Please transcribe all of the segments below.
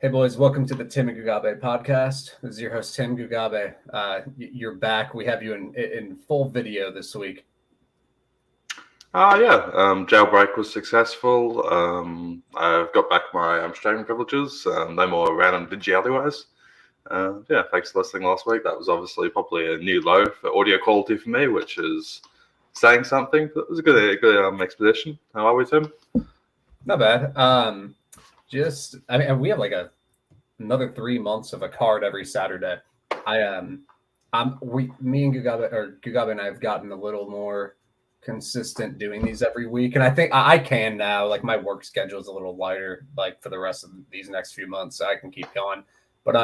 Hey boys, welcome to the Tim and Gugabe podcast. This is your host Tim Gugabe. You're back. We have you in full video this week. Jailbreak was successful. I've got back my streaming privileges. No more random digi alleyways. Thanks for listening last week. That was obviously probably a new low for audio quality for me, which is saying something. But it was a good expedition. How are we, Tim? Not bad. We have like another 3 months of a card every Saturday. Me and Gugabe and I have gotten a little more consistent doing these every week, and I think I can now. Like my work schedule is a little lighter, like for the rest of these next few months, so I can keep going. But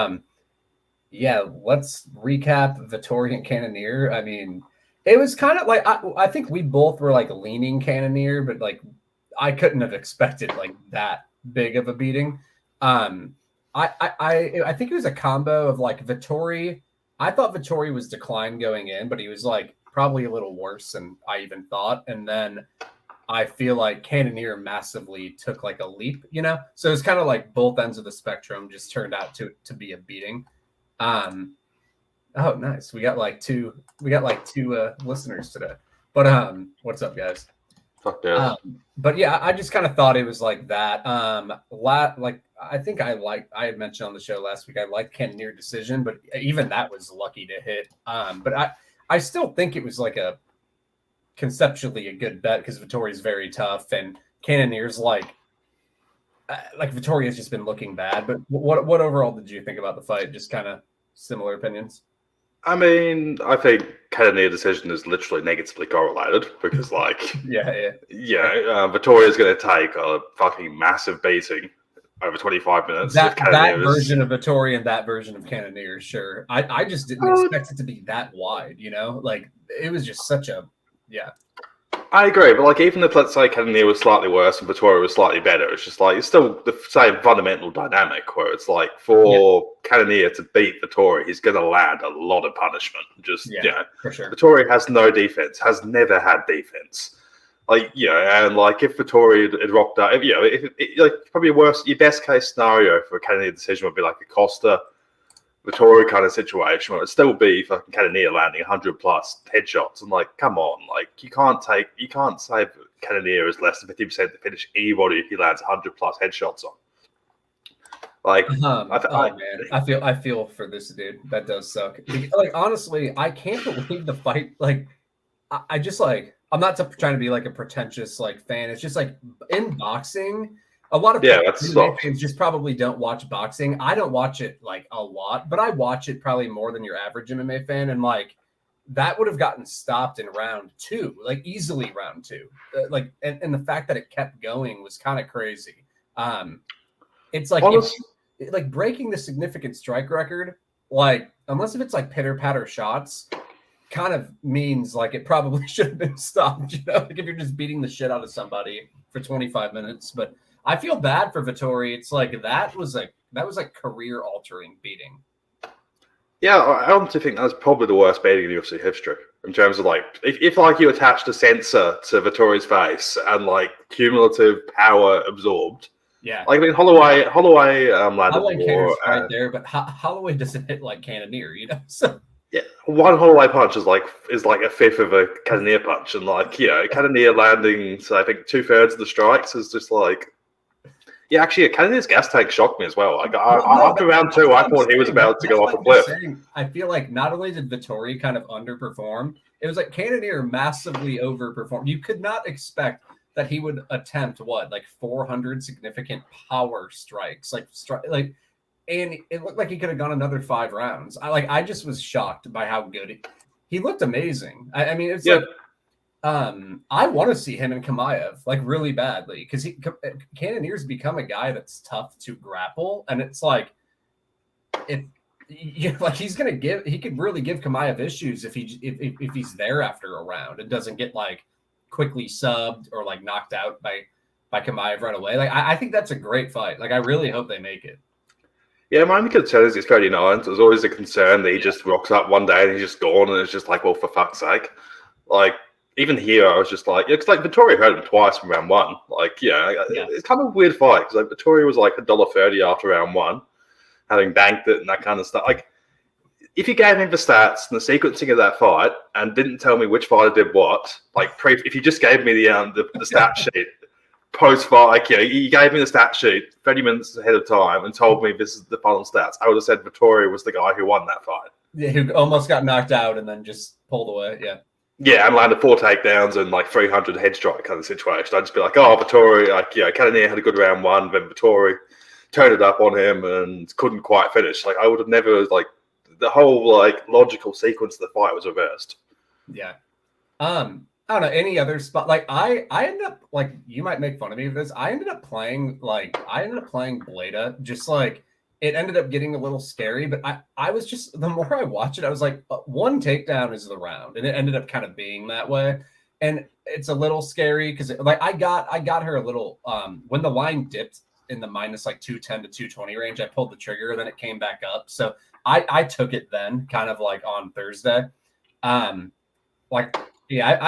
let's recap Vettori and Cannonier. I mean, it was kind of like I think we both were like leaning Cannonier, but like I couldn't have expected like that big of a beating. I think it was a combo of like Vettori. I thought Vettori was declined going in, but he was like probably a little worse than I even thought. And then I feel like Cannonier massively took like a leap, you know? So it's kind of like both ends of the spectrum just turned out to be a beating. Oh, nice. We got like two listeners today. But what's up, guys? Fuck yeah. But yeah, I just kind of thought it was like that. I think I had mentioned on the show last week, I liked Cannonier decision, but even that was lucky to hit. But I still think it was like a conceptually a good bet because Vettori is very tough and Cannonier's like Vettori has just been looking bad. But what overall did you think about the fight? Just kind of similar opinions. I mean, I think Cannonier decision is literally negatively correlated because, Vittoria's going to take a fucking massive beating over 25 minutes. That version of Vettori and that version of Cannonier, sure. I just didn't expect it to be that wide, you know? Like, it was just such a, yeah. I agree, but like even if let's say Cannonier was slightly worse and Vettori was slightly better, it's just like it's still the same fundamental dynamic where it's like for Cannonier to beat Vettori, he's going to land a lot of punishment. For sure. Vettori has no defense, has never had defense. And like if Vettori had rocked up, probably your best case scenario for a Cannonier decision would be like a Costa Vettori kind of situation where it'd still be fucking Cannonier landing 100 plus headshots and like, come on, like you can't say Cannonier is less than 50% to finish anybody if he lands 100 plus headshots on. Like, I feel for this dude. That does suck. Like honestly, I can't believe the fight. Like, I just like I'm not trying to be like a pretentious like fan. It's just like in boxing. A lot of fans just probably don't watch boxing. I don't watch it like a lot, but I watch it probably more than your average MMA fan. And like that would have gotten stopped in round 2, like easily round 2. And the fact that it kept going was kind of crazy. It's like like breaking the significant strike record. Like unless if it's like pitter patter shots, kind of means like it probably should have been stopped. You know, like if you're just beating the shit out of somebody for 25 minutes, but. I feel bad for Vettori. It's like that was career altering beating. Yeah, I honestly think that's probably the worst beating in UFC history in terms of like if like you attached a sensor to Vettori's face and like cumulative power absorbed. Yeah, like I mean Holloway landed more right there, but Holloway doesn't hit like Cannonier, you know. So yeah, one Holloway punch is like a fifth of a Cannonier punch, and like Cannonier landing, so I think 2/3 of the strikes is just like. Yeah, actually, Cannonier's gas tank shocked me as well. Like after round 2, I thought he was about to go off a cliff. I feel like not only did Vettori kind of underperform, it was like Cannonier massively overperformed. You could not expect that he would attempt 400 significant power strikes, and it looked like he could have gone another 5 rounds. I just was shocked by how good he looked. Amazing. I mean, it's like. I want to see him and Chimaev like really badly because Cannonier's become a guy that's tough to grapple, and it's like he could really give Chimaev issues if he's there after a round and doesn't get like quickly subbed or like knocked out by Chimaev right away. Like I think that's a great fight. Like I really hope they make it. Yeah, my only concern is he's 39. So there's always a concern that he just rocks up one day and he's just gone, and it's just like, well, for fuck's sake, like. Even here, I was just like, it's like Vettori hurt him twice from round 1. Like, it's kind of a weird fight because like Vettori was like $1.30 after round 1, having banked it and that kind of stuff. Like, if you gave me the stats and the sequencing of that fight and didn't tell me which fighter did what, like if you just gave me the stat sheet post fight, like you gave me the stat sheet 30 minutes ahead of time and told me this is the final stats, I would have said Vittoria was the guy who won that fight. Yeah, who almost got knocked out and then just pulled away. Yeah. Yeah, and landed 4 takedowns and like 300 head strike kind of situation. I'd just be like, oh, Vittoria, like, Cannonier had a good round one, then Vittoria turned it up on him and couldn't quite finish. Like, I would have never, like, the whole, like, logical sequence of the fight was reversed. Yeah. I don't know, any other spot. Like, I ended up, like, you might make fun of me for this. I ended up playing Bleda, just like, it ended up getting a little scary, but I was just, the more I watch it, I was like, one takedown is the round, and it ended up kind of being that way. And it's a little scary because like I got her a little when the line dipped in the minus like 210 to 220 range, I pulled the trigger, then it came back up. So I took it then, kind of like on Thursday. I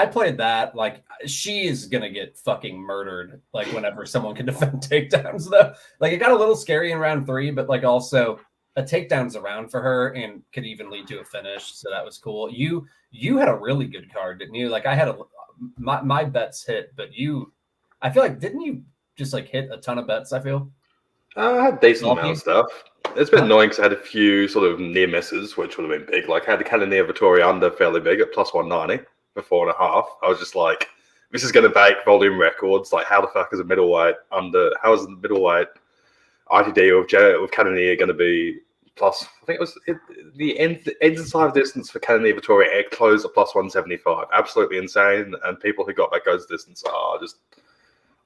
played that. Like, she is gonna get fucking murdered. Like, whenever someone can defend takedowns, though. Like, it got a little scary in round 3, but like also a takedown's around for her and could even lead to a finish. So that was cool. You had a really good card, didn't you? Like, I had my bets hit, but I feel like, didn't you just like hit a ton of bets? I feel I had a decent amount of stuff. It's been annoying because I had a few sort of near misses, which would have been big. Like, I had the Cannonier Vittoria under fairly big at plus 190 for 4.5. I was just like, this is going to break volume records. Like, how the fuck is a middleweight under? How is the middleweight ITD with Cannonier going to be plus? I think it was the end inside distance for Cannonier Vittoria air closed at plus 175. Absolutely insane. And people who got that goes distance are just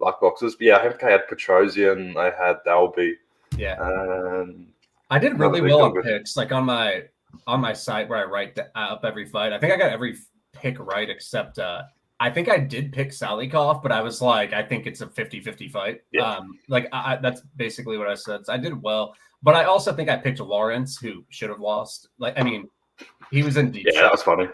luck boxes. But yeah, I think I had Petrosian, I had Dalby. Yeah. I did really well on picks, like on my site where I write up every fight. I think I got every pick right except I think I did pick Salikov, but I was like, I think it's a 50-50 fight. Yeah. That's basically what I said. So I did well, but I also think I picked Lawrence, who should have lost. Like, I mean, he was in deep. Yeah, that was funny.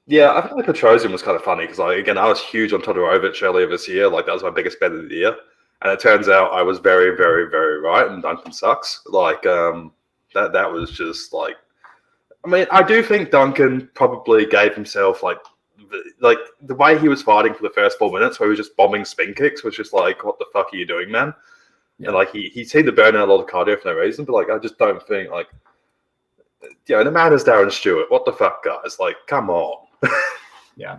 Yeah, I think Petrosian was kind of funny because, like, again, I was huge on Todorovic earlier this year. Like, that was my biggest bet of the year. And it turns out I was very, very, very right, and Duncan sucks. Like, that was just like, I mean, I do think Duncan probably gave himself like the way he was fighting for the first 4 minutes, where he was just bombing spin kicks, was just like, what the fuck are you doing, man? Yeah. And like he seemed to burn out a lot of cardio for no reason. But like, I just don't think like, the man is Darren Stewart. What the fuck, guys? Like, come on. Yeah,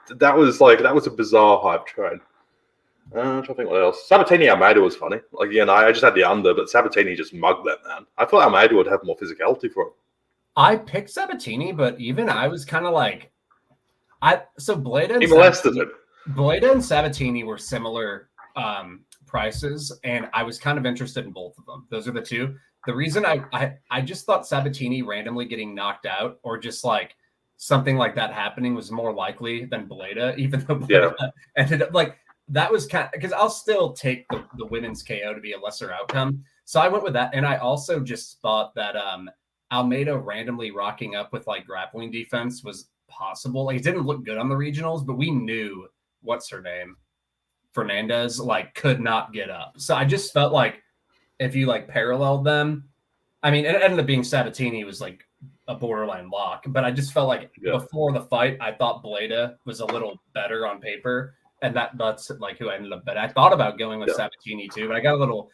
that was a bizarre hype train. I'm trying to think what else. Sabatini Almeida was funny. Like, again, I just had the under, but Sabatini just mugged that man. I thought Almeida would have more physicality for him. I picked Sabatini, but even I was kind of like, Bleda and Sabatini were similar prices, and I was kind of interested in both of them. Those are the two. The reason I just thought Sabatini randomly getting knocked out or just like something like that happening was more likely than Bleda, even though Bleda ended up like. That was kind of because I'll still take the women's KO to be a lesser outcome. So I went with that. And I also just thought that Almeida randomly rocking up with like grappling defense was possible. Like, it didn't look good on the regionals, but we knew what's her name? Fernandez, like, could not get up. So I just felt like if you like paralleled them, I mean, it ended up being Sabatini was like a borderline lock, but I just felt like before the fight, I thought Bleda was a little better on paper. And that's like who I ended up betting. I thought about going with Sabatini too, but I got a little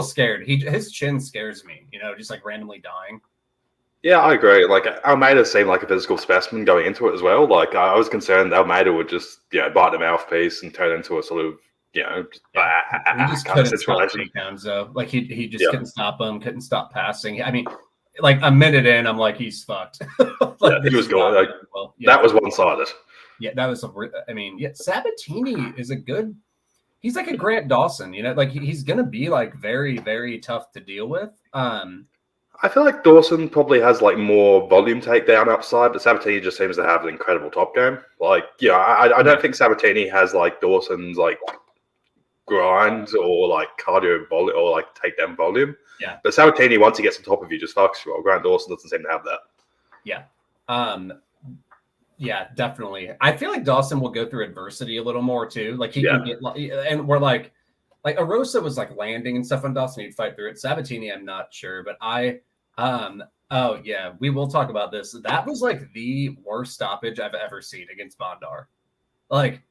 scared. His chin scares me, just like randomly dying. Yeah, I agree. Like, Almeida seemed like a physical specimen going into it as well. Like, I was concerned Almeida would just bite the mouthpiece and turn into a sort of he just couldn't stop takedowns though. Like he just couldn't stop him, couldn't stop passing. I mean, like a minute in, I'm like, he's fucked. He was going. Like, that was one-sided. Yeah, that was Sabatini is he's like a Grant Dawson, like he's going to be like very, very tough to deal with. I feel like Dawson probably has like more volume takedown upside, but Sabatini just seems to have an incredible top game. Like, I don't think Sabatini has like Dawson's like grind or like cardio volume or like takedown volume. Yeah. But Sabatini, once he gets on top of you, just fucks you. Well, Grant Dawson doesn't seem to have that. Yeah. Yeah, definitely. I feel like Dawson will go through adversity a little more too. Like he can get, and we're like, like Arosa was like landing and stuff on Dawson. He'd fight through it. Sabatini, I'm not sure, but oh yeah, we will talk about this. That was like the worst stoppage I've ever seen against Bondar. Like,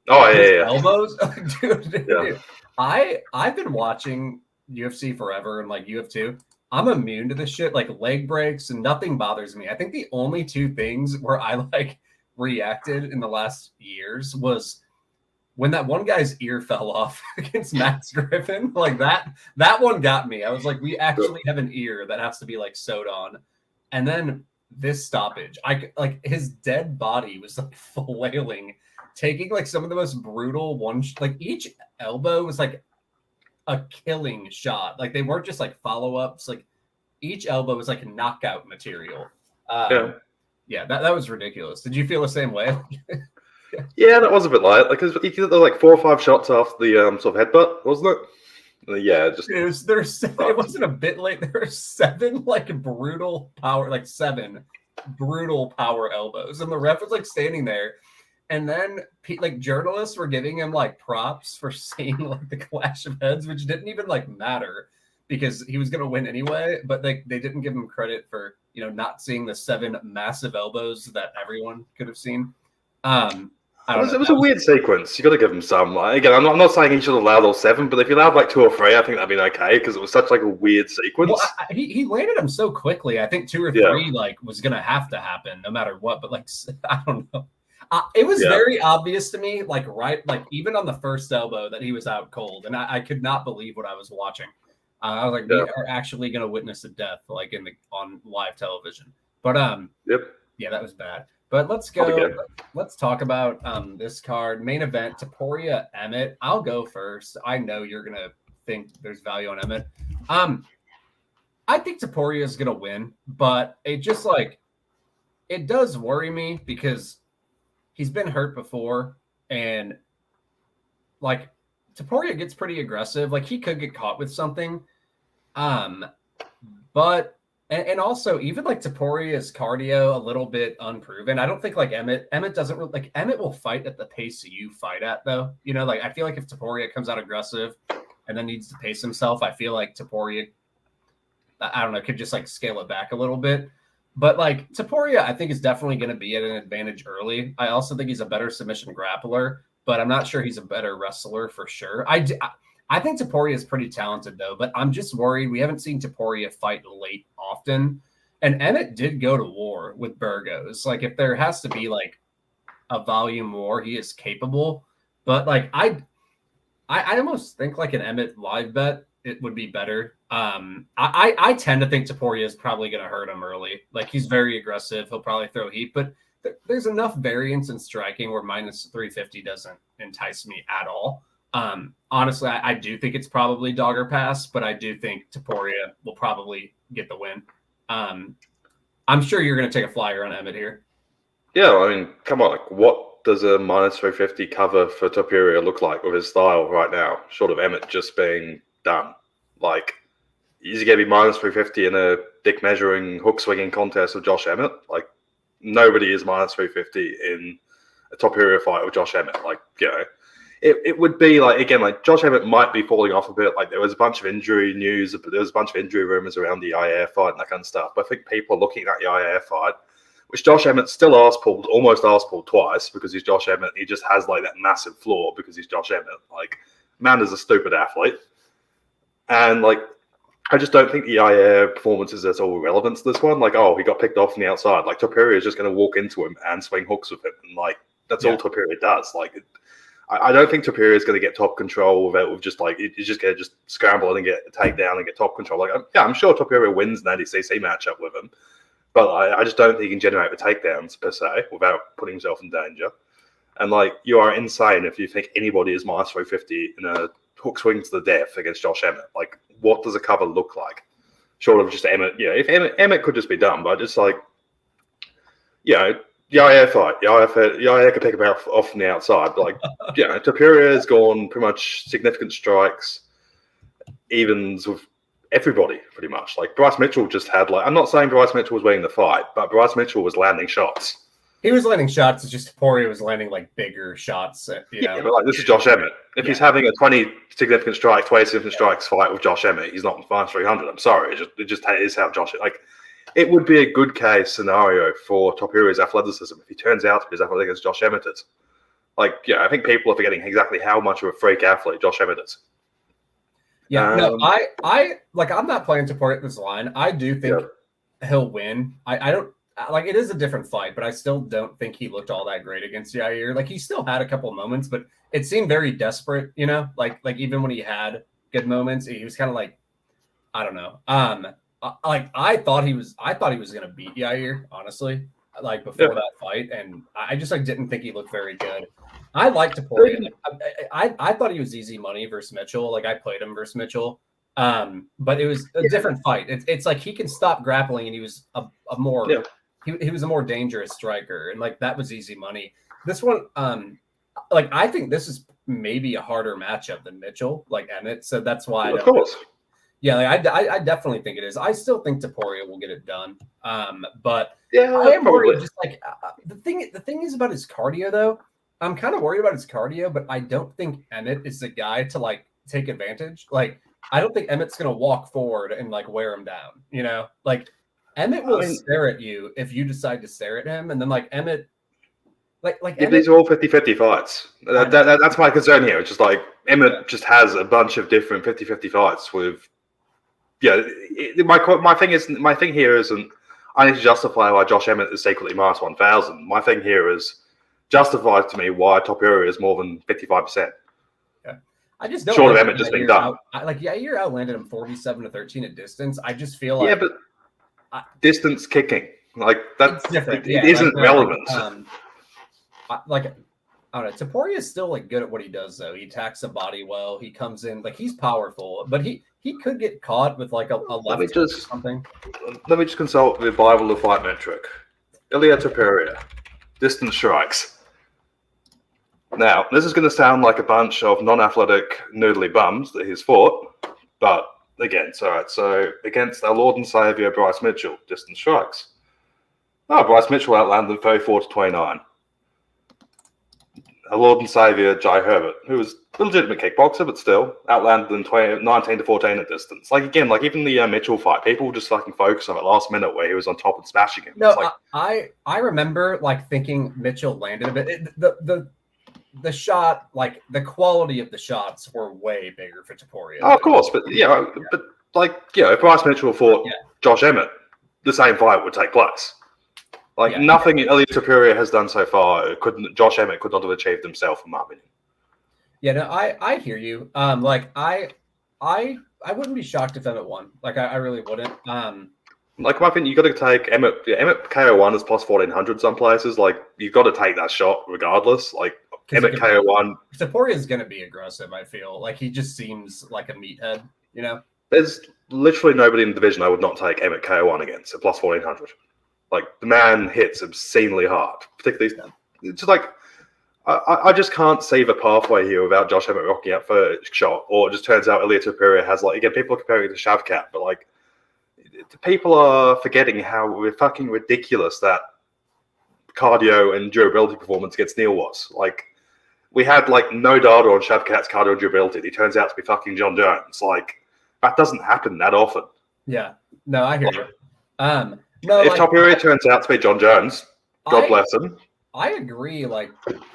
Oh his yeah, elbows, dude. yeah. I've been watching UFC forever and like UFC. I'm immune to this shit, like leg breaks, and nothing bothers me. I think the only two things where I like reacted in the last years was when that one guy's ear fell off against Max Griffin. Like that one got me. I was like, we actually have an ear that has to be like sewed on. And then this stoppage, like his dead body was like flailing, taking like some of the most brutal like each elbow was like a killing shot. Like they weren't just like follow-ups. Like each elbow was like knockout material. Yeah, that was ridiculous. Did you feel the same way? Yeah, that was a bit light. Like, cause there were like 4 or 5 shots after the sort of headbutt, wasn't it? Yeah, just it wasn't a bit late. There were 7 like brutal power, like 7 brutal power elbows, and the ref was like standing there. And then like journalists were giving him like props for seeing like the clash of heads, which didn't even like matter because he was going to win anyway. But they didn't give him credit for, not seeing the 7 massive elbows that everyone could have seen. I don't know. It was a weird sequence. You got to give him some. Like, again, I'm not saying he should have allowed all 7, but if he allowed like 2 or 3, I think that'd been okay because it was such like a weird sequence. Well, he landed them so quickly. I think 2 or 3 like was going to have to happen no matter what. But like I don't know. It was very obvious to me, like even on the first elbow, that he was out cold, and I could not believe what I was watching. I was like, we are actually going to witness a death, like on live television. But yeah, that was bad. But let's go. Let's talk about this card main event: Topuria Emmett. I'll go first. I know you're gonna think there's value on Emmett. I think Topuria is gonna win, but it just like it does worry me because he's been hurt before, and like Topuria gets pretty aggressive. Like he could get caught with something. But also even like Topuria's cardio a little bit unproven. I don't think like Emmett doesn't really, like Emmett will fight at the pace you fight at though. Like I feel like if Topuria comes out aggressive and then needs to pace himself, I feel like Topuria, I don't know, could just like scale it back a little bit. But like Topuria, I think is definitely going to be at an advantage early. I also think he's a better submission grappler, but I'm not sure he's a better wrestler for sure. I think Topuria is pretty talented though, but I'm just worried we haven't seen Topuria fight late often. And Emmett did go to war with Burgos. Like if there has to be like a volume war, he is capable. But like I almost think like an Emmett live bet, it would be better. I tend to think Topuria is probably going to hurt him early. Like he's very aggressive. He'll probably throw heat, but there's enough variance in striking where minus 350 doesn't entice me at all. Honestly, I do think it's probably dogger pass, but I do think Topuria will probably get the win. I'm sure you're going to take a flyer on Emmett here. Yeah, I mean, come on. Like, what does a minus 350 cover for Topuria look like with his style right now, short of Emmett just being done? Like, is he going to be minus 350 in a dick measuring, hook swinging contest with Josh Emmett? Like, nobody is minus 350 in a Topuria fight with Josh Emmett. Like, it would be like, again, like Josh Emmett might be falling off a bit. Like there was a bunch of injury news, but there was a bunch of injury rumors around the Yair fight and that kind of stuff. But I think people are looking at the Yair fight, which Josh Emmett still almost arse pulled twice because he's Josh Emmett. He just has like that massive flaw because he's Josh Emmett. Like, man is a stupid athlete. And like, I just don't think the Yair performance is at all relevant to this one. Like, oh, he got picked off from the outside. Like, Topuria is just going to walk into him and swing hooks with him. And like, that's all Topuria does. Like, I don't think Topuria is going to get top control with just like he's just going to just scramble and get a takedown and get top control. Like, I'm sure Topuria wins an ADCC matchup with him, but I just don't think he can generate the takedowns per se without putting himself in danger. And like, you are insane if you think anybody is minus 350 in a hook swing to the death against Josh Emmett. Like, what does a cover look like? Short of just Emmett, if Emmett could just be done, but just like, Yair fight. Yair could pick him off from the outside. But like, Topuria has gone pretty much significant strikes, evens with everybody pretty much. Like Bryce Mitchell just had like, I'm not saying Bryce Mitchell was winning the fight, but Bryce Mitchell was landing shots. He was landing shots. It's just Topuria was landing like bigger shots. Yeah, but like this is Josh Emmett. If he's having a 20 significant strikes fight with Josh Emmett, he's not minus 300. I'm sorry, it just is how Josh like. It would be a good case scenario for Topuria's athleticism if he turns out to be as athletic as Josh Emmett is. Like, I think people are forgetting exactly how much of a freak athlete Josh Emmett is. Yeah, no, I'm not playing Topuria this line. I do think he'll win. I don't like it is a different fight, but I still don't think he looked all that great against Yair. Like he still had a couple of moments, but it seemed very desperate, like even when he had good moments, he was kind of like, I don't know. I thought he was gonna beat Yair, honestly, like before that fight, and I just didn't think he looked very good. I like Topuria. I thought he was easy money versus Mitchell. Like I played him versus Mitchell, but it was a different fight. It's like he can stop grappling, and he was a more he was a more dangerous striker, and like that was easy money. This one, like I think this is maybe a harder matchup than Mitchell, like Emmett. So that's why, of course. Yeah, like I definitely think it is. I still think Topuria will get it done. But I am worried. Just like the thing is about his cardio, though. I'm kind of worried about his cardio, but I don't think Emmett is the guy to like take advantage. Like I don't think Emmett's gonna walk forward and like wear him down. Like Emmett will stare at you if you decide to stare at him, and then like Emmett. Like Emmett, these are all 50-50 fights. That's my concern here. It's just like Emmett just has a bunch of different 50-50 fights with. My thing here isn't I need to justify why Josh Emmett is secretly minus 1,000. My thing here is justify to me why Topuria is more than 55%. Yeah, I just don't. Short of Emmett just being done. Yair outlanded him 47-13 at distance. I just feel like but distance kicking like that's different. It isn't relevant. I don't know. Topuria is still like good at what he does, though. He attacks the body well. He comes in like he's powerful, but he could get caught with like a left or something. Let me just consult the Bible of Fight metric. Ilia Topuria, distance strikes. Now, this is going to sound like a bunch of non-athletic noodly bums that he's fought, but again, so against our Lord and Savior Bryce Mitchell, distance strikes. Bryce Mitchell outlanded 34-29. Our Lord and Savior Jai Herbert, who was a legitimate kickboxer, but still outlanded them 19-14 at distance. Like again, like even the Mitchell fight, people just fucking focus on it last minute where he was on top and smashing him. No, I remember like thinking Mitchell landed a bit. The shot, like the quality of the shots were way bigger for Topuria. Oh, of course, but if Bryce Mitchell fought Josh Emmett, the same fight would take place. Nothing Ilia Topuria has done so far Josh Emmett could not have achieved himself, in my opinion. Yeah, no, I hear you. I wouldn't be shocked if Emmett won. Like I really wouldn't. Like my opinion, you got to take Emmett. Yeah, Emmett KO1 is plus 1,400 some places. Like you've got to take that shot regardless. Like Emmett KO1. Topuria is going to be aggressive. I feel like he just seems like a meathead. There's literally nobody in the division I would not take Emmett KO1 against at plus 1,400. Like the man hits obscenely hard, particularly. It's just like I just can't see the pathway here without Josh Emmett rocking out for a shot, or it just turns out Ilia Topuria has like again people are comparing it to Shavkat, but like people are forgetting how fucking ridiculous that cardio and durability performance against Neil was. Like we had like no data on Shavkat's cardio durability. He turns out to be fucking John Jones. Like that doesn't happen that often. Yeah, no, I hear you. No, if Topuria turns out to be John Jones, God bless him. I agree, like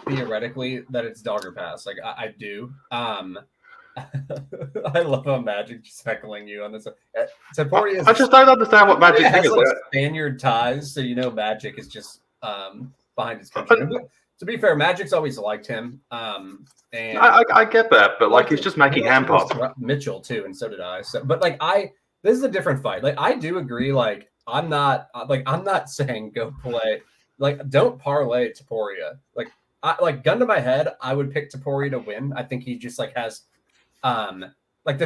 theoretically, that it's dogger pass. Like I do. I love how Magic just heckling you on this. Topuria I just don't understand what Magic has is. Like Spaniard ties, so Magic is just behind his country. To be fair, Magic's always liked him. And I get that, but like he's just making hand pops. Mitchell too, and so did I. So, but like this is a different fight. Like I do agree. Like I'm not saying go play. Like don't parlay Topuria. Like gun to my head, I would pick Topuria to win. I think he just like has, like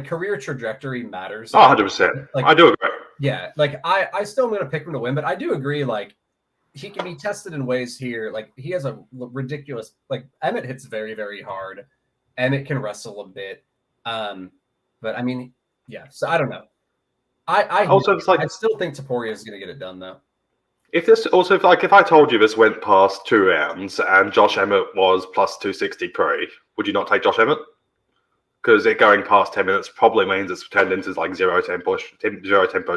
career trajectory matters. Oh, 100%. Like I do agree. Yeah, like I still am gonna pick him to win, but I do agree. Like he can be tested in ways here. Like he has a ridiculous. Like Emmett hits very very hard. Emmett can wrestle a bit. But I mean, yeah. So I don't know. I still think Topuria is gonna get it done though. if I told you this went past 2 rounds and Josh Emmett was plus 260 pre, would you not take Josh Emmett? Because it going past 10 minutes probably means it's turned into like zero tempo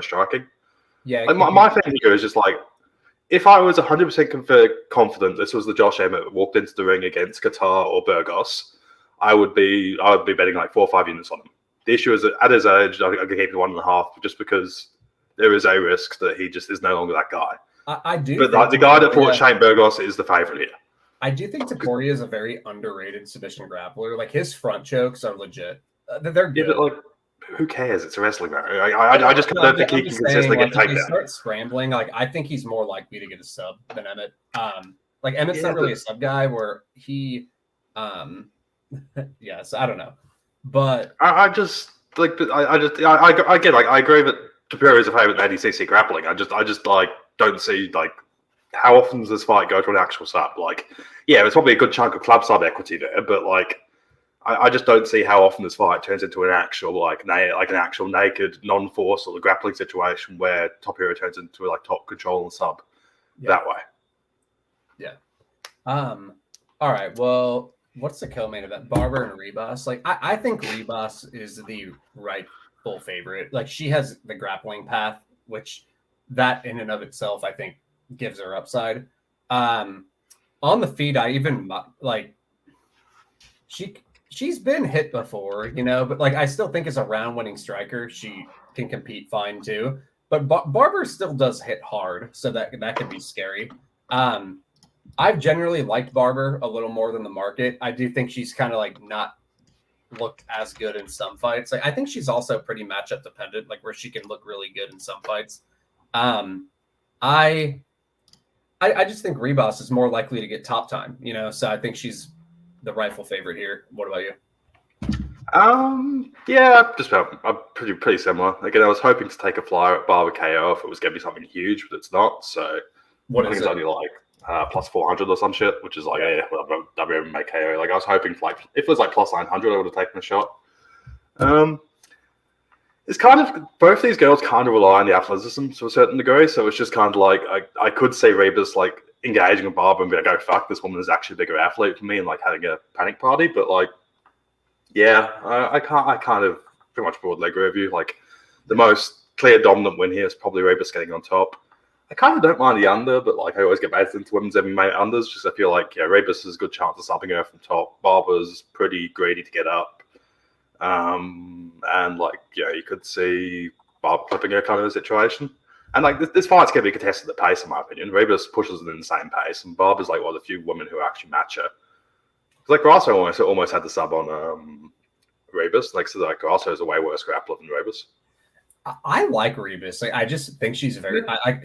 striking. Yeah. Like my thing here is just like, if I was 100% confident this was the Josh Emmett that walked into the ring against Qatar or Burgos, I would be betting like 4 or 5 units on him. The issue is that at his age, I could keep it 1.5 just because there is a risk that he just is no longer that guy. I do. But the guy that fought Shane Burgos is the favorite here. I do think Topuria is a very underrated submission grappler. Like his front chokes are legit. They're good. Yeah, but like, who cares? It's a wrestling match. I just don't think he can consistently get taken down. Start scrambling. Like I think he's more likely to get a sub than Emmett. Like Emmett's not really a sub guy where he, yes, I don't know, but I get like I agree that Topuria is a favorite in ADCC grappling. I just like don't see like how often does this fight go to an actual sub? Like, yeah, there's probably a good chunk of club sub equity there, but like, I just don't see how often this fight turns into an actual like an actual naked non-force or the grappling situation where Topuria turns into like top control and sub that way. Yeah. All right. Well, what's the co-main event? Barber and Ribas. Like, I think Ribas is the rightful favorite. Like, she has the grappling path, which that in and of itself, I think, gives her upside. On the feet, I even like she's been hit before, you know, but like I still think as a round-winning striker, she can compete fine too. But Barber still does hit hard, so that could be scary. I've generally liked Barber a little more than the market. I do think she's kind of like not looked as good in some fights. Like I think she's also pretty matchup dependent, like where she can look really good in some fights. I just think Ribas is more likely to get top time, you know, so I think she's the rightful favorite here. What about you? Yeah, just about pretty similar. Again, I was hoping to take a flyer at Barber KO if it was going to be something huge, but it's not. So what I think it's only like plus 400 or some shit, which is like WMA KO. Like I was hoping for like if it was like plus 900, I would have taken a shot. It's kind of both these girls kind of rely on the athleticism to a certain degree, so it's just kind of like I could see Ribas like engaging with Barber and be like, "Oh fuck, this woman is actually a bigger athlete for me," and like having a panic party. But like, yeah, I kind of pretty much broad leg review. Like the most clear dominant win here is probably Ribas getting on top. I kind of don't mind the under, but like I always get bad into women's MMA unders. Just I feel like Ribas has a good chance of subbing her from top. Barber's pretty greedy to get up. And like, you could see Barber clipping her kind of a situation. And like this fight's going to be contested at pace, in my opinion. Ribas pushes an insane pace, and Barber's like one of the few women who actually match her. Like Grasso almost had the sub on Ribas. Like so, like Grasso is a way worse grappler than Ribas. I like Ribas. Like I just think she's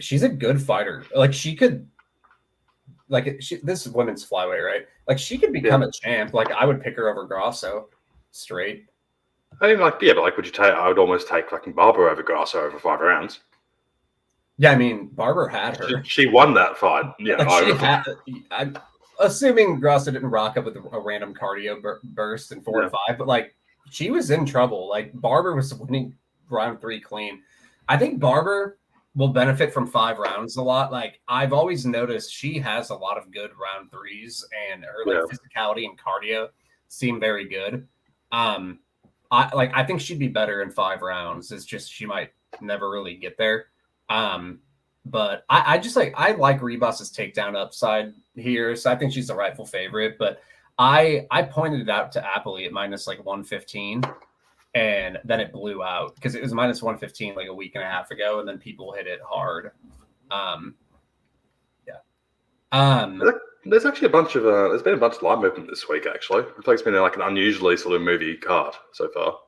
she's a good fighter. Like she could, this is women's flyweight, right? Like she could become a champ. Like I would pick her over Grasso straight. I mean, like, but like, would you take? I would almost take fucking Barber over Grasso over 5 rounds. Yeah, I mean, Barber had her. She won that fight. Yeah, like I'm assuming Grasso didn't rock up with a random cardio burst in 4 and 5, but like she was in trouble. Like Barber was winning round 3 clean. I think Barber will benefit from 5 rounds a lot. Like I've always noticed she has a lot of good round 3s, and her physicality and cardio seem very good. I think she'd be better in 5 rounds. It's just she might never really get there. But I just like Ribas's takedown upside here, so I think she's the rightful favorite. But I pointed it out to Appley at minus like 115, and then it blew out because it was minus 115 like a week and a half ago, and then people hit it hard. There's actually a bunch of there's been a bunch of live movement this week. Actually, I feel like it's been like an unusually sort of movie card so far.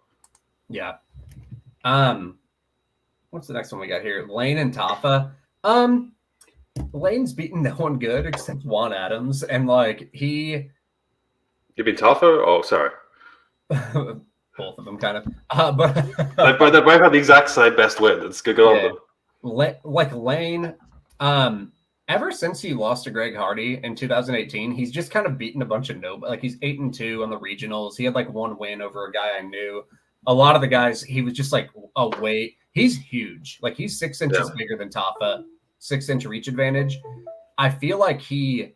Yeah. What's the next one we got here? Lane and Tafa. Lane's beaten no one good except Juan Adams, and like he. You mean Tafa? Oh, sorry. Both of them, kind of. But they both have the exact same best win. It's good on them. Like Lane. Ever since he lost to Greg Hardy in 2018, he's just kind of beaten a bunch of like he's 8-2 on the regionals. He had like 1 win over a guy I knew. A lot of the guys, he was just like a weight. He's huge. Like he's 6 inches bigger than Tafa. 6-inch reach advantage. I feel like he's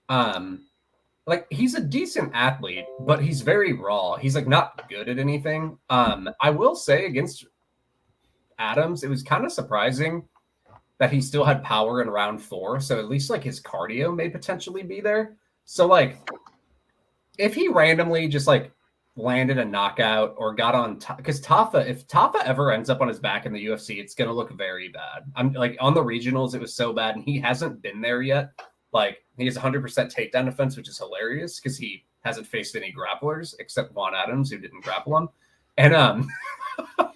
a decent athlete, but he's very raw. He's like not good at anything. I will say against Adams, it was kind of surprising that he still had power in round 4. So at least like his cardio may potentially be there. So like if he randomly just like landed a knockout or got on because if Tafa ever ends up on his back in the UFC, it's going to look very bad. I'm like on the regionals, it was so bad and he hasn't been there yet. Like he has 100% takedown defense, which is hilarious because he hasn't faced any grapplers except Vaughn Adams, who didn't grapple him. And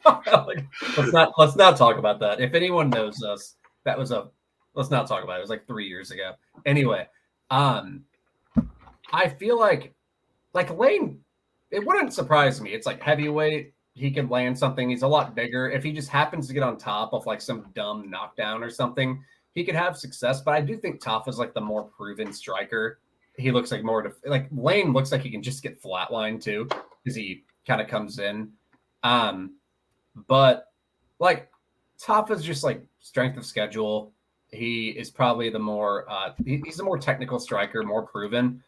like, let's not talk about that. If anyone knows us, let's not talk about it. It was like 3 years ago. Anyway, I feel like Lane, it wouldn't surprise me. It's like heavyweight. He can land something. He's a lot bigger. If he just happens to get on top of like some dumb knockdown or something, he could have success. But I do think Toph is like the more proven striker. He looks like like Lane looks like he can just get flatlined too because he kind of comes in. But like Toph is just like strength of schedule. He is probably the more he's the more technical striker, more proven.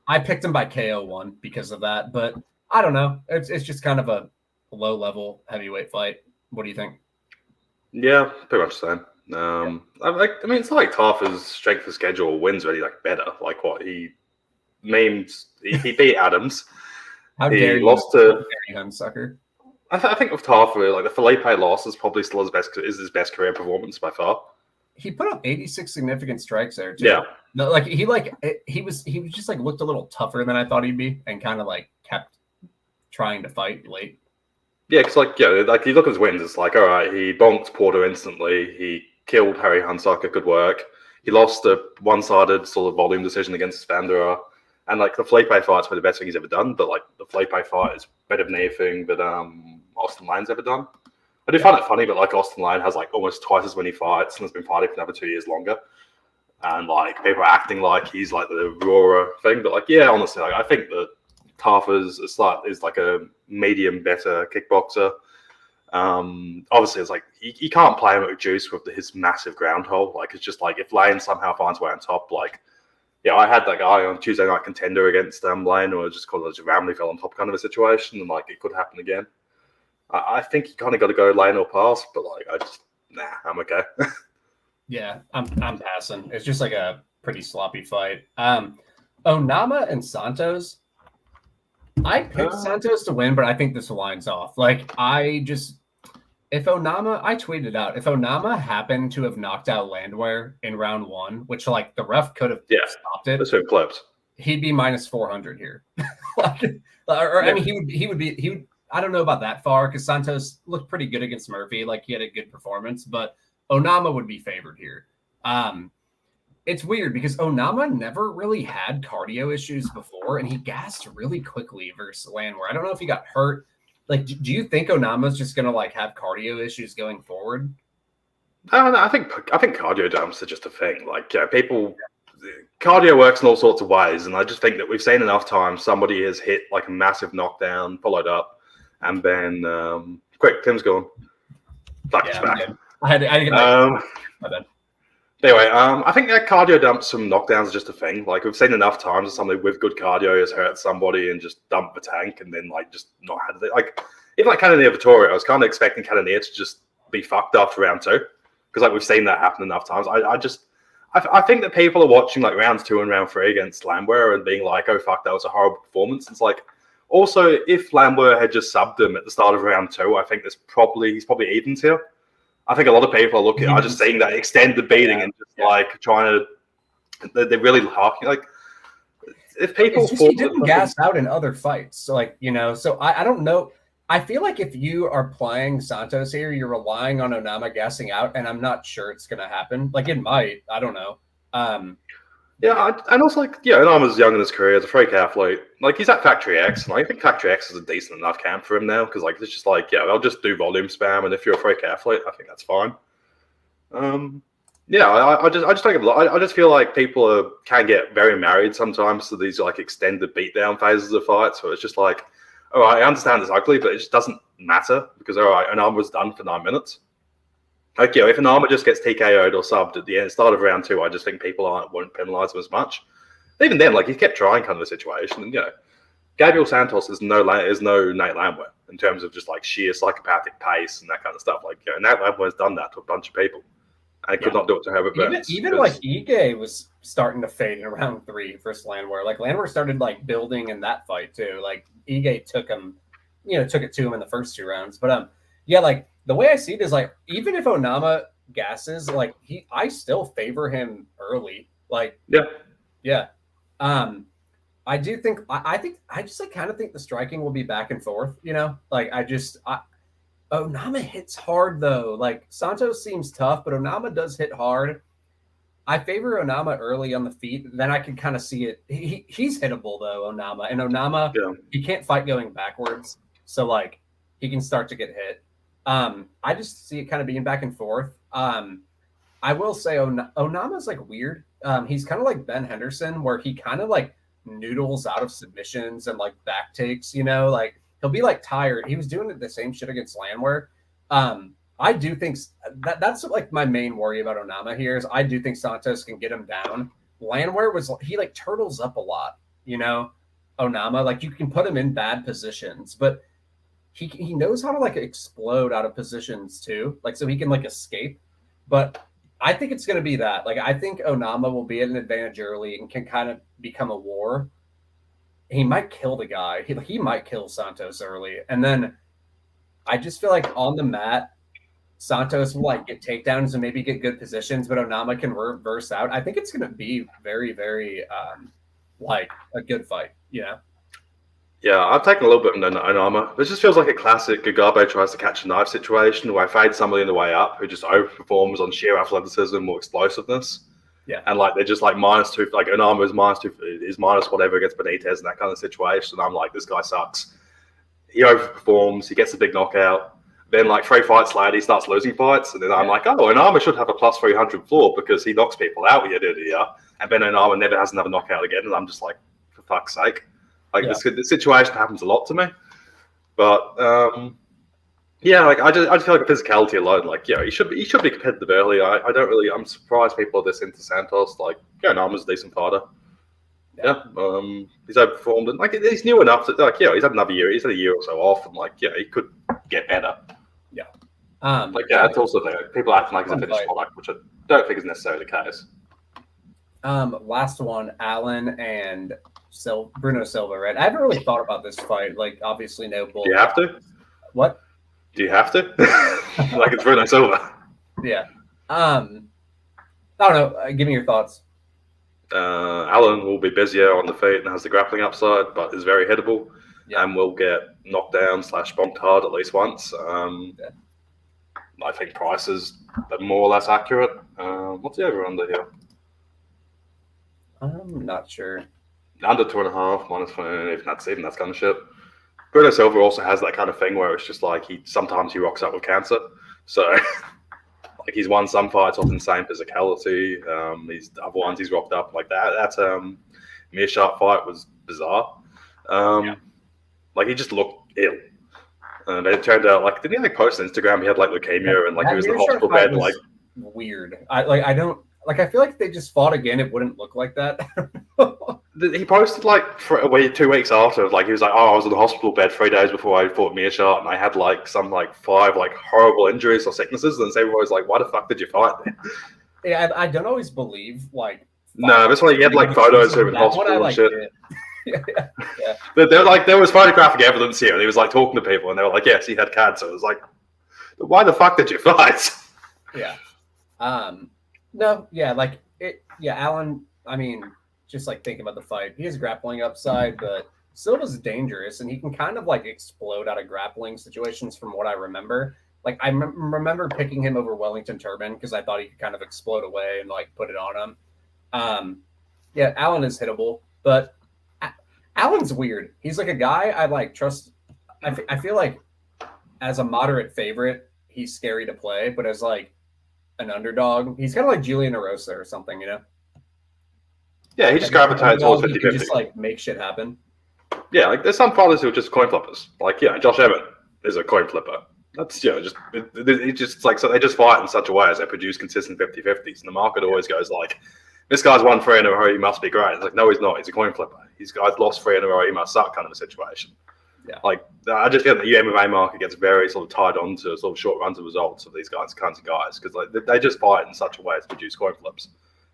I picked him by KO1 because of that, but I don't know. It's just kind of a low level heavyweight fight. What do you think? Yeah, pretty much the same. I mean, it's not like Tafa's strength of schedule wins really like better. Like what he beat Adams. How he dare lost you, sucker? I think with Tafa, like the Felipe loss is probably still his best career performance by far. He put up 86 significant strikes there too. Yeah. No, like he was just like looked a little tougher than I thought he'd be, and kind of like kept trying to fight late. Yeah, because like you look at his wins, it's like all right, he bonked Porter instantly. He killed Harry Hunsucker, good work. He lost a one-sided sort of volume decision against Vanderer, and like the Felipe fight's probably the best thing he's ever done. But like the Felipe fight is better than anything that Austin Lane's ever done. I do find it funny, but like Austin Lane has like almost twice as many fights and has been fighting for another 2 years longer. And like people are acting like he's like the Aurora thing, but like yeah, honestly, like I think that Tafa's is like a medium better kickboxer. Obviously, it's like you can't play him at juice with his massive ground hole. Like it's just like if Lane somehow finds way on top, like yeah, I had that guy on Tuesday Night Contender against Lane, or just called it a randomly fell on top kind of a situation, and like it could happen again. I think you kind of got to go Lane or pass, but like I'm okay. Yeah, I'm passing. It's just like a pretty sloppy fight. Onama and Santos. I picked Santos to win, but I think this line's off. Like I tweeted out, if Onama happened to have knocked out Landwehr in round 1, which like the ref could have stopped it. That's been clipped. He'd be minus 400 here. I mean, he would. I don't know about that far because Santos looked pretty good against Murphy. Like he had a good performance, but Onama would be favored here. It's weird because Onama never really had cardio issues before, and he gassed really quickly versus Landwehr. I don't know if he got hurt. Like, do you think Onama's just gonna like have cardio issues going forward? No, I think cardio dumps are just a thing. Like, cardio works in all sorts of ways, and I just think that we've seen enough times somebody has hit like a massive knockdown, followed up, and then quick, Tim's gone. Fuck his back. I had to get my bad. Anyway, I think that cardio dumps from knockdowns is just a thing. Like we've seen enough times that somebody with good cardio has hurt somebody and just dumped the tank and then like just not had it. Like even like Cannonier Vittoria, I was kind of expecting Cannonier to just be fucked after round 2 because like we've seen that happen enough times. I think that people are watching like rounds 2 and round 3 against Landwehr and being like, oh fuck, that was a horrible performance. It's like also if Landwehr had just subbed him at the start of round 2, I think he's probably evens here. I think a lot of people are just seeing that extended beating and just like trying to. They're really harking. Like if people he didn't gas out in other fights, so like so I don't know. I feel like if you are playing Santos here, you're relying on Onama gassing out, and I'm not sure it's going to happen. Like it might. I don't know. And also like Onama's young in his career as a freak athlete. Like he's at Factory X, and I think Factory X is a decent enough camp for him now because like it's just like they'll just do volume spam, and if you're a freak athlete, I think that's fine. I just think I just feel like people can get very married sometimes to these like extended beatdown phases of fights, where it's just like, all right, I understand it's ugly, but it just doesn't matter because all right, Onama was done for 9 minutes. Like, if an armor just gets TKO'd or subbed at the start of round 2, I just think people won't penalise him as much. Even then, like, he kept trying kind of a situation. And, Gabriel Santos is no Nate Landwehr in terms of just, like, sheer psychopathic pace and that kind of stuff. Like, Nate Landwehr's done that to a bunch of people. And could not do it to Herbert Burns. Even like, Gugabe was starting to fade in round 3 versus Landwehr. Like, Landwehr started, like, building in that fight, too. Like, Gugabe took it to him in the first 2 rounds. But, like, the way I see it is, like, even if Onama gasses, like, I still favor him early. Like, yeah. I do think I just like kind of think the striking will be back and forth. Like, Onama hits hard though. Like, Santos seems tough, but Onama does hit hard. I favor Onama early on the feet. Then I can kind of see it. He's hittable though, Onama, and Onama he can't fight going backwards, so like he can start to get hit. I just see it kind of being back and forth. I will say Onama's like weird. He's kind of like Ben Henderson, where he kind of like noodles out of submissions and like back takes, like he'll be like tired. He was doing the same shit against Landwehr. I do think that's like my main worry about Onama here is I do think Santos can get him down. Landwehr he like turtles up a lot, Onama, like you can put him in bad positions, but he knows how to like explode out of positions too, like so he can like escape. But I think it's going to be that. Like, I think Onama will be at an advantage early and can kind of become a war. He might kill the guy. He might kill Santos early. And then I just feel like on the mat, Santos will like get takedowns and maybe get good positions, but Onama can reverse out. I think it's going to be very, very like a good fight, Yeah, I'm taking a little bit from Onama. This just feels like a classic Gugabe tries to catch a knife situation where I fade somebody on the way up who just overperforms on sheer athleticism or explosiveness. Yeah. And like they're just like -2, like Onama is -2, is minus whatever against Benitez and that kind of situation. I'm like, this guy sucks. He overperforms, he gets a big knockout. Then like 3 fights later, he starts losing fights. And then I'm like, oh, Onama should have a plus 300 floor because he knocks people out. And then Onama never has another knockout again. And I'm just like, for fuck's sake. Like this situation happens a lot to me, but like I just feel like the physicality alone, like he should be competitive early. I'm surprised people are this into Santos. Like Nama's a decent fighter. He's overperformed and like he's new enough that like he's had another year, he's had a year or so off, and like he could get better. That's also there. People acting like he's a finished product, which I don't think is necessarily the case. Last one, Allen and Bruno Silva, right? I haven't really thought about this fight. Like, obviously, no bull. Do you have to? What? Do you have to? Like, it's Bruno Silva. Yeah. I don't know. Give me your thoughts. Allen will be busier on the feet and has the grappling upside, but is very hittable and will get knocked down / bonked hard at least once. I think Price is more or less accurate. What's the over-under here? I'm not sure. Under 2.5, minus even that's kind of shit. Bruno Silva also has that kind of thing where it's just like sometimes he rocks up with cancer. So like he's won some fights off insane physicality. These other ones he's rocked up like that. That Meerschaert fight was bizarre. Like he just looked ill. And it turned out like didn't he like post on Instagram he had like leukemia and like he was in the hospital bed like weird. I feel like if they just fought again, it wouldn't look like that. He posted like for a week, 2 weeks after, like he was like, "Oh, I was in the hospital bed 3 days before I fought Meerschaert, and I had like some like 5 like horrible injuries or sicknesses." And everyone was like, "Why the fuck did you fight?" Yeah, I don't always believe like. No, that's why he had like photos of him in hospital and shit. Yeah. There was photographic evidence here, and he was like talking to people, and they were like, "Yes, he had cancer." It was like, "Why the fuck did you fight?" Yeah. No, yeah, like it. Yeah, Allen. I mean, just like thinking about the fight, he has grappling upside, but Silva's dangerous, and he can kind of like explode out of grappling situations. From what I remember, like I remember picking him over Wellington Turban because I thought he could kind of explode away and like put it on him. Yeah, Allen is hittable, but Allen's weird. He's like a guy I like trust. I feel like as a moderate favorite, he's scary to play, but as like an underdog, he's kind of like Julian Erosa or something, Yeah, he just gravitates towards 50-50. Just like make shit happen. Yeah, like there's some fighters who are just coin flippers. Like, Josh Emmett is a coin flipper. That's just like so they just fight in such a way as they produce consistent 50-50s, and the market always goes like, this guy's won 3 in a row, he must be great. It's like, no, he's not. He's a coin flipper. He's guys lost 3 in a row, he must suck kind of a situation. Yeah. Like I just feel that the MMA market gets very sort of tied on to sort of short runs of results of these kinds of guys because like they just fight in such a way to produce coin flips.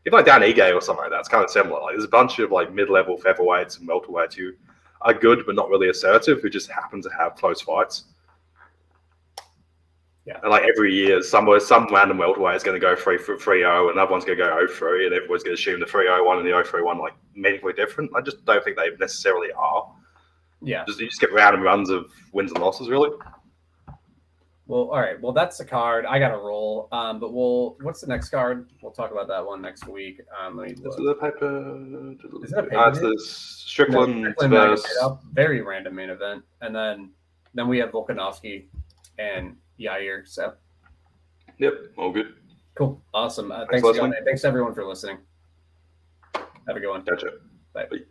If like Dan Ige or something like that, it's kind of similar. Like there's a bunch of like mid-level featherweights and welterweights who are good but not really assertive, who just happen to have close fights. Yeah. And like every year, some random welterweight is going to go 3-0, and another one's going to go 0-3, and everyone's going to assume the 3-0 and the 0-3 like meaningfully different. I just don't think they necessarily are. Yeah. You just get random runs of wins and losses, really. Well, all right. Well, that's the card. I got to roll. But what's the next card? We'll talk about that one next week. Let me look. Is it a paper? Is it a paper? It's the Strickland very random main event, and then we have Volkanovski and Yair. So, yep, all good. Cool, awesome. Thanks, Gugabe. Thanks everyone for listening. Have a good one. Gotcha. Bye. Bye.